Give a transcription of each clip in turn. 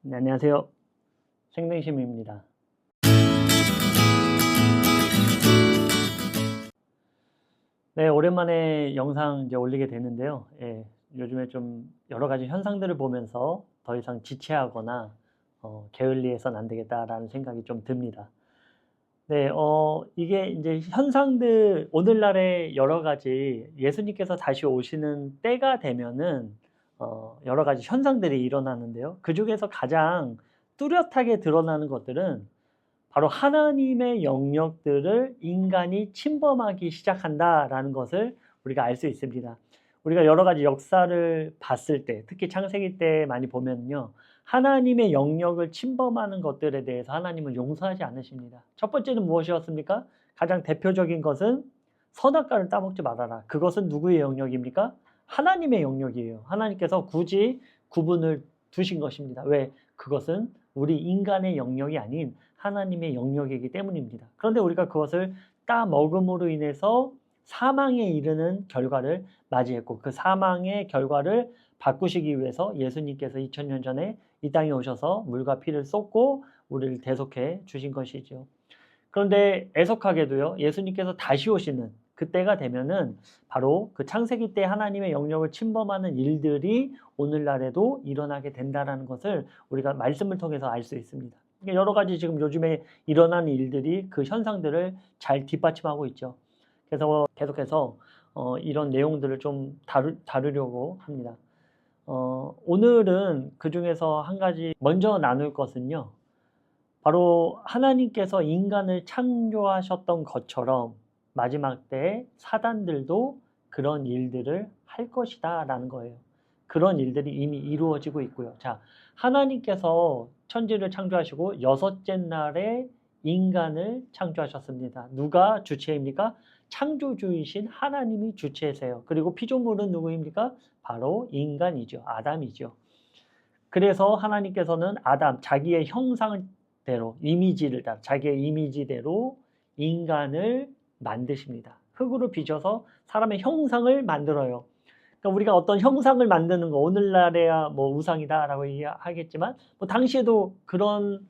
네, 안녕하세요. 생명심입니다. 네, 오랜만에 영상 이제 올리게 되는데요. 요즘에 좀 여러 가지 현상들을 보면서 더 이상 지체하거나 게을리해서는 안 되겠다라는 생각이 좀 듭니다. 네, 이게 이제 현상들, 오늘날의 여러 가지 예수님께서 다시 오시는 때가 되면은 여러 가지 현상들이 일어나는데요. 그 중에서 가장 뚜렷하게 드러나는 것들은 바로 하나님의 영역들을 인간이 침범하기 시작한다라는 것을 우리가 알 수 있습니다. 우리가 여러 가지 역사를 봤을 때, 특히 창세기 때 많이 보면요, 하나님의 영역을 침범하는 것들에 대해서 하나님은 용서하지 않으십니다. 첫 번째는 무엇이었습니까? 가장 대표적인 것은 선악과를 따먹지 말아라. 그것은 누구의 영역입니까? 하나님의 영역이에요. 하나님께서 굳이 구분을 두신 것입니다. 왜? 그것은 우리 인간의 영역이 아닌 하나님의 영역이기 때문입니다. 그런데 우리가 그것을 따먹음으로 인해서 사망에 이르는 결과를 맞이했고, 그 사망의 결과를 바꾸시기 위해서 예수님께서 2000년 전에 이 땅에 오셔서 물과 피를 쏟고 우리를 대속해 주신 것이죠. 그런데 애석하게도요, 예수님께서 다시 오시는 그때가 되면은 바로 그 창세기 때 하나님의 영역을 침범하는 일들이 오늘날에도 일어나게 된다는 것을 우리가 말씀을 통해서 알 수 있습니다. 여러 가지 지금 요즘에 일어나는 일들이 그 현상들을 잘 뒷받침하고 있죠. 그래서 계속해서 이런 내용들을 좀 다루려고 합니다. 오늘은 그 중에서 한 가지 먼저 나눌 것은요, 바로 하나님께서 인간을 창조하셨던 것처럼 마지막 때 사단들도 그런 일들을 할 것이다 라는 거예요. 그런 일들이 이미 이루어지고 있고요. 자, 하나님께서 천지를 창조하시고 여섯째 날에 인간을 창조하셨습니다. 누가 주체입니까? 창조주이신 하나님이 주체세요. 그리고 피조물은 누구입니까? 바로 인간이죠. 아담이죠. 그래서 하나님께서는 아담, 자기의 형상대로, 이미지를 따라, 자기의 이미지대로 인간을 만드십니다. 흙으로 빚어서 사람의 형상을 만들어요. 그러니까 우리가 어떤 형상을 만드는 거, 오늘날에야 뭐 우상이다라고 하겠지만, 뭐 당시에도 그런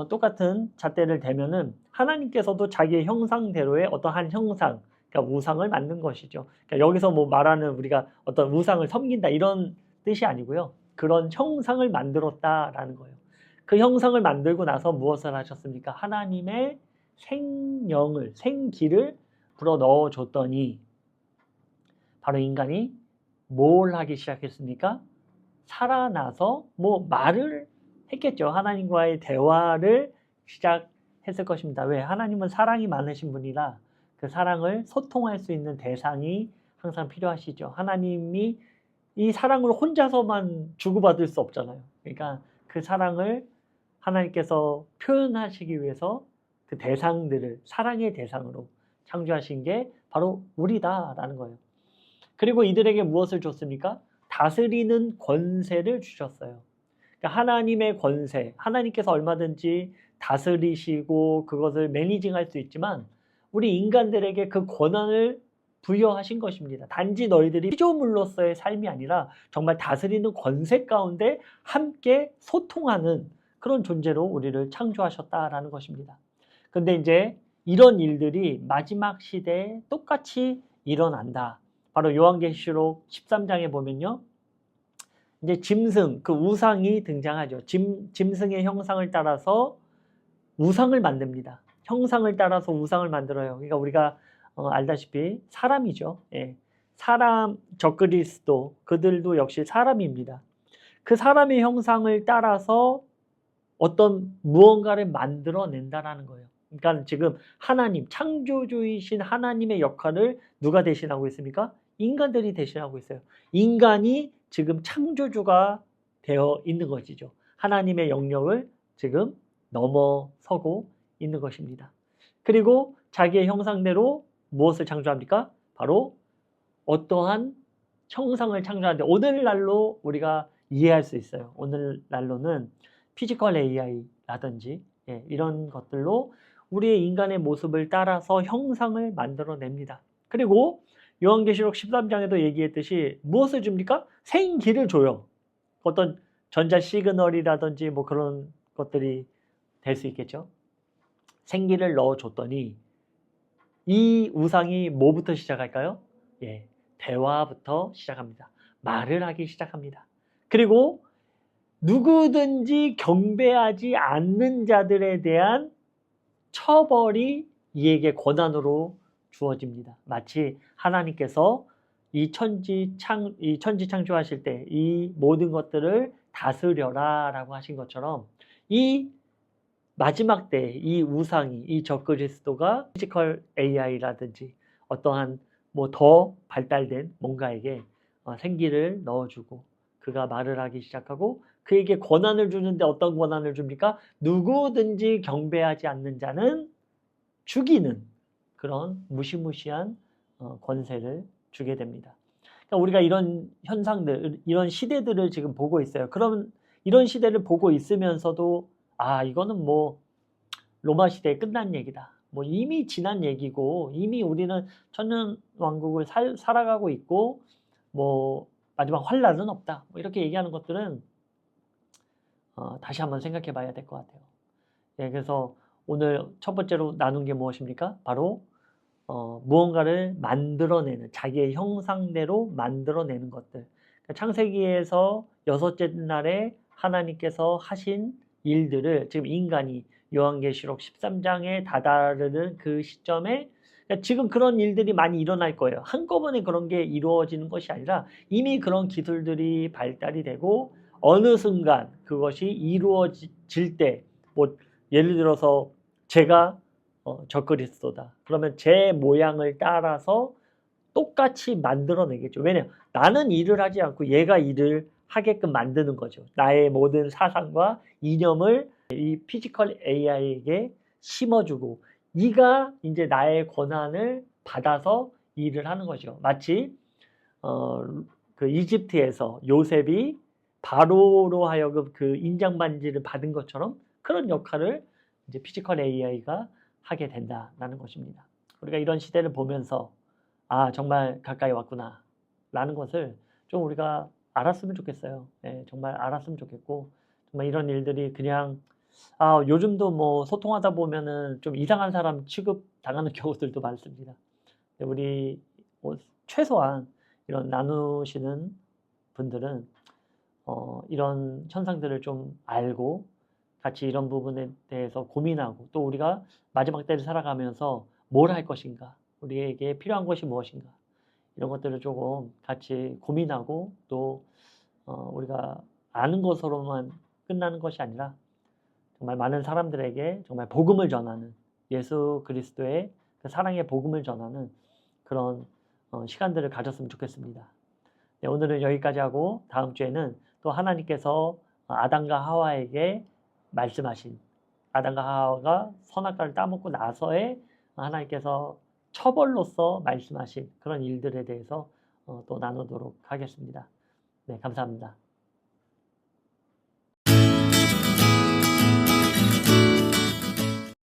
똑같은 잣대를 대면은 하나님께서도 자기의 형상대로의 어떠한 형상, 그러니까 우상을 만든 것이죠. 그러니까 여기서 뭐 말하는 우리가 어떤 우상을 섬긴다 이런 뜻이 아니고요. 그런 형상을 만들었다라는 거예요. 그 형상을 만들고 나서 무엇을 하셨습니까? 하나님의 생령을, 생기를 불어 넣어 줬더니 바로 인간이 뭘 하기 시작했습니까? 살아나서 뭐 말을 했겠죠. 하나님과의 대화를 시작했을 것입니다. 왜? 하나님은 사랑이 많으신 분이라 그 사랑을 소통할 수 있는 대상이 항상 필요하시죠. 하나님이 이 사랑을 혼자서만 주고받을 수 없잖아요. 그러니까 그 사랑을 하나님께서 표현하시기 위해서 그 대상들을 사랑의 대상으로 창조하신 게 바로 우리다라는 거예요. 그리고 이들에게 무엇을 줬습니까? 다스리는 권세를 주셨어요. 그러니까 하나님의 권세, 하나님께서 얼마든지 다스리시고 그것을 매니징할 수 있지만 우리 인간들에게 그 권한을 부여하신 것입니다. 단지 너희들이 피조물로서의 삶이 아니라 정말 다스리는 권세 가운데 함께 소통하는 그런 존재로 우리를 창조하셨다라는 것입니다. 근데 이제 이런 일들이 마지막 시대에 똑같이 일어난다. 바로 요한계시록 13장에 보면요. 이제 짐승, 그 우상이 등장하죠. 짐승의 형상을 따라서 우상을 만듭니다. 형상을 따라서 우상을 만들어요. 그러니까 우리가 알다시피 사람이죠. 예. 사람, 적그리스도, 그들도 역시 사람입니다. 그 사람의 형상을 따라서 어떤 무언가를 만들어낸다라는 거예요. 그러니까 지금 하나님, 창조주이신 하나님의 역할을 누가 대신하고 있습니까? 인간들이 대신하고 있어요. 인간이 지금 창조주가 되어 있는 것이죠. 하나님의 영역을 지금 넘어서고 있는 것입니다. 그리고 자기의 형상대로 무엇을 창조합니까? 바로 어떠한 형상을 창조하는데 오늘날로 우리가 이해할 수 있어요. 오늘날로는 피지컬 AI라든지 이런 것들로 우리의 인간의 모습을 따라서 형상을 만들어냅니다. 그리고 요한계시록 13장에도 얘기했듯이 무엇을 줍니까? 생기를 줘요. 어떤 전자 시그널이라든지 뭐 그런 것들이 될 수 있겠죠. 생기를 넣어줬더니 이 우상이 뭐부터 시작할까요? 예, 대화부터 시작합니다. 말을 하기 시작합니다. 그리고 누구든지 경배하지 않는 자들에 대한 처벌이 이에게 권한으로 주어집니다. 마치 하나님께서 이 천지 창조하실 때 이 모든 것들을 다스려라 라고 하신 것처럼 이 마지막 때 이 우상이 이 적그리스도가 피지컬 AI라든지 어떠한 뭐 더 발달된 뭔가에게 생기를 넣어주고 그가 말을 하기 시작하고 그에게 권한을 주는데 어떤 권한을 줍니까? 누구든지 경배하지 않는 자는 죽이는 그런 무시무시한 권세를 주게 됩니다. 그러니까 우리가 이런 현상들, 이런 시대들을 지금 보고 있어요. 그럼 이런 시대를 보고 있으면서도 이거는 뭐 로마 시대에 끝난 얘기다. 뭐 이미 지난 얘기고 이미 우리는 천년왕국을 살아가고 있고 뭐 마지막 환란은 없다. 뭐 이렇게 얘기하는 것들은 다시 한번 생각해 봐야 될 것 같아요. 예, 그래서 오늘 첫 번째로 나눈 게 무엇입니까? 바로 무언가를 만들어내는 자기의 형상대로 만들어내는 것들. 그러니까 창세기에서 여섯째 날에 하나님께서 하신 일들을 지금 인간이 요한계시록 13장에 다다르는 그 시점에 그러니까 지금 그런 일들이 많이 일어날 거예요. 한꺼번에 그런 게 이루어지는 것이 아니라 이미 그런 기술들이 발달이 되고 어느 순간 그것이 이루어질 때 뭐 예를 들어서 제가 적그리스도다. 그러면 제 모양을 따라서 똑같이 만들어내겠죠. 왜냐하면 나는 일을 하지 않고 얘가 일을 하게끔 만드는 거죠. 나의 모든 사상과 이념을 이 피지컬 AI에게 심어주고 이가 이제 나의 권한을 받아서 일을 하는 거죠. 마치 그 이집트에서 요셉이 바로로 하여금 그 인장 반지를 받은 것처럼 그런 역할을 이제 피지컬 AI가 하게 된다라는 것입니다. 우리가 이런 시대를 보면서 정말 가까이 왔구나 라는 것을 좀 우리가 알았으면 좋겠어요. 예, 정말 알았으면 좋겠고 정말 이런 일들이 그냥 요즘도 뭐 소통하다 보면은 좀 이상한 사람 취급 당하는 경우들도 많습니다. 우리 뭐 최소한 이런 나누시는 분들은 이런 현상들을 좀 알고 같이 이런 부분에 대해서 고민하고 또 우리가 마지막 때를 살아가면서 뭘 할 것인가, 우리에게 필요한 것이 무엇인가 이런 것들을 조금 같이 고민하고 또 우리가 아는 것으로만 끝나는 것이 아니라 정말 많은 사람들에게 정말 복음을 전하는 예수 그리스도의 그 사랑의 복음을 전하는 그런 시간들을 가졌으면 좋겠습니다. 네, 오늘은 여기까지 하고 다음 주에는 또 하나님께서 아담과 하와에게 말씀하신 아담과 하와가 선악과를 따먹고 나서의 하나님께서 처벌로서 말씀하신 그런 일들에 대해서 또 나누도록 하겠습니다. 네, 감사합니다.